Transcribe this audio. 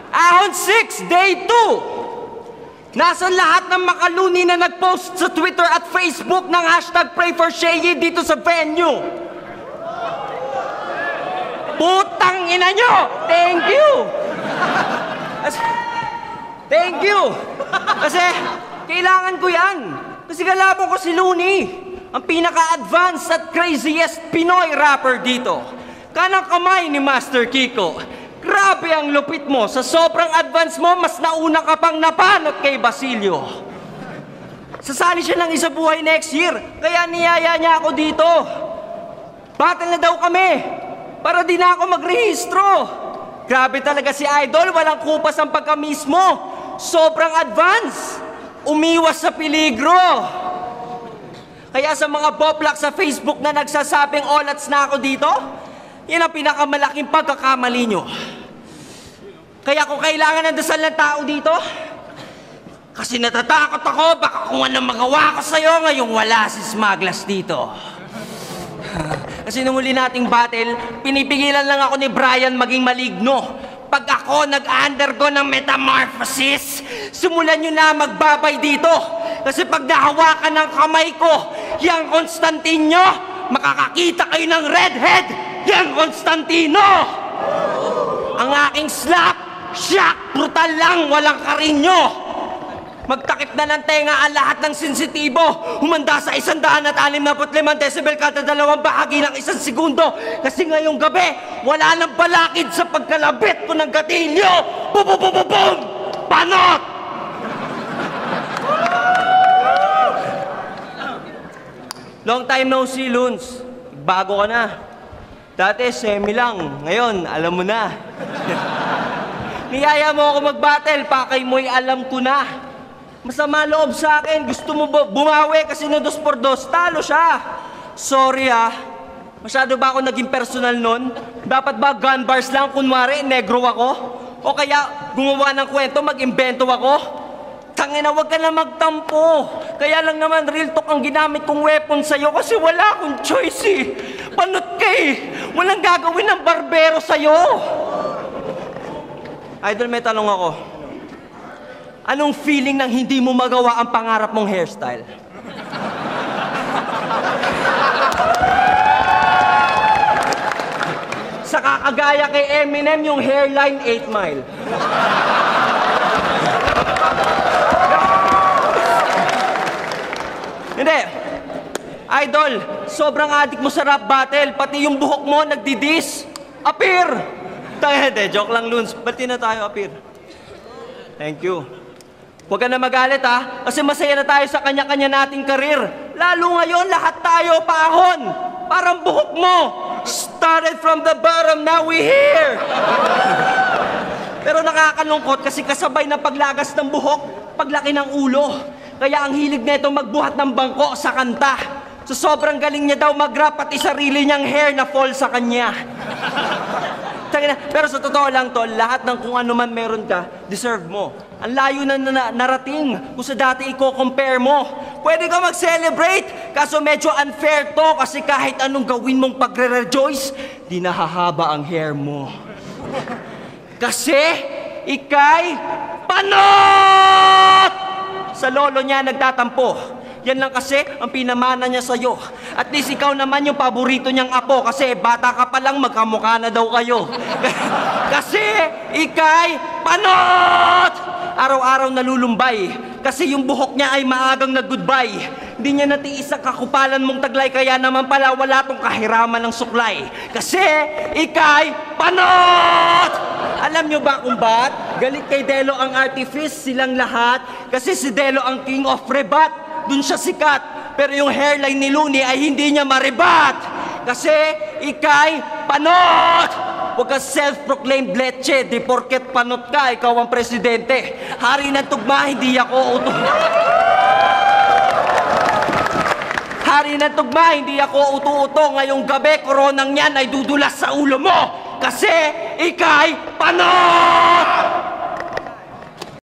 Ahon 6, day 2. Nasaan lahat ng makaluni na nag-post sa Twitter at Facebook ng hashtag #PrayForSheye dito sa venue? Putang ina nyo! Thank you! Thank you! Kasi kailangan ko yan. Kasi galabo ko si Looney, ang pinaka-advanced at craziest Pinoy rapper dito. Kanang kamay ni Master Kiko. Grabe ang lupit mo. Sa sobrang advance mo, mas nauna ka pang napanot kay Basilio. Sasali siya ng Isa Buhay next year. Kaya niyaya niya ako dito. Battle na daw kami. Para di na ako magrehistro. Grabe talaga si Idol. Walang kupas ang pagkamismo. Sobrang advance. Umiwas sa peligro. Kaya sa mga boplak sa Facebook na nagsasabing olats na ako dito, yan ang pinakamalaking pagkakamali nyo. Kaya kung kailangan ng dasal ng tao dito, kasi natatakot ako, baka kung anong magawa ko sa'yo, ngayong wala si Smaglas dito. Kasi nung huli nating battle, pinipigilan lang ako ni Brian maging maligno. Pag ako nag-undergo ng metamorphosis, simulan nyo na magbabay dito. Kasi pag nahawakan ng kamay ko, yang Constantino, makakakita kayo ng redhead, yang Constantino! Ang aking slap, shock, brutal lang, walang karinyo. Magtakip na ng tenga ang lahat ng sensitibo. Humanda sa 165 decibel kada 2 bahagi ng 1 segundo. Kasi ngayong gabi, wala nang balakid sa pagkalabit ko ng gatilyo. Bum, bum, bum, bum, bum! Panot! Long time no see, Loons. Bago ka na. Dati, semi lang. Ngayon, alam mo na. Niyaya mo ako mag-battle, pakay mo'y alam ko na. Masama loob sa akin. Gusto mo bumawi kasi no 2-2, talo siya. Sorry Masyado ba ako naging personal nun? Dapat ba gun bars lang, kunwari, negro ako? O kaya gumawa ng kwento, mag-imbento ako? Tangina, wag ka na magtampo. Kaya lang naman real talk ang ginamit kong weapon sa'yo kasi wala akong choice Panot ka Walang gagawin ng barbero sa'yo. Idol, may tanong ako. Anong feeling nang hindi mo magawa ang pangarap mong hairstyle? Sa kakagaya kay Eminem, yung hairline 8 Mile. Hindi. Idol, sobrang addict mo sa rap battle. Pati yung buhok mo, nagdidis. Appear! Hindi, joke lang, Loons. Bati na tayo, Appear. Thank you. Huwag ka na magalit, kasi masaya na tayo sa kanya-kanya nating karir. Lalo ngayon, lahat tayo paahon. Parang buhok mo. Started from the bottom, now we here. Pero nakakalungkot kasi kasabay ng paglagas ng buhok, paglaki ng ulo. Kaya ang hilig nito magbuhat ng bangko sa kanta. So sobrang galing niya daw mag-rap pati sarili niyang hair na fall sa kanya. Pero sa totoo lang, Tol, lahat ng kung ano man meron ka, deserve mo. Ang layo na narating kung sa dati i-compare mo. Pwede ka mag-celebrate, kaso medyo unfair to kasi kahit anong gawin mong pagre-rejoice, di nahahaba ang hair mo. Kasi ikay panot! Sa lolo niya nagtatampo. Yan lang kasi ang pinamana niya sa'yo. At least ikaw naman yung paborito niyang apo kasi bata ka pa lang magkamukha na daw kayo. Kasi ikay panot! Araw-araw nalulumbay kasi yung buhok niya ay maagang nag-goodbye. Hindi niya natiis ang kakupalan mong taglay kaya naman pala wala tong kahiraman ng suklay. Kasi ikay panot! Alam niyo ba kung ba't? Galit kay Delo ang artifice silang lahat kasi si Delo ang king of rebat. Dun siya sikat. Pero yung hairline ni Looney ay hindi niya maribat. Kasi ikay panot! Huwag ka self-proclaimed leche. Di porket panot ka, ikaw ang presidente. Hari ng tugma, hindi ako Hari ng tugma, hindi ako utu-uto. Ngayong gabi, koronang yan ay dudulas sa ulo mo. Kasi ikay panot!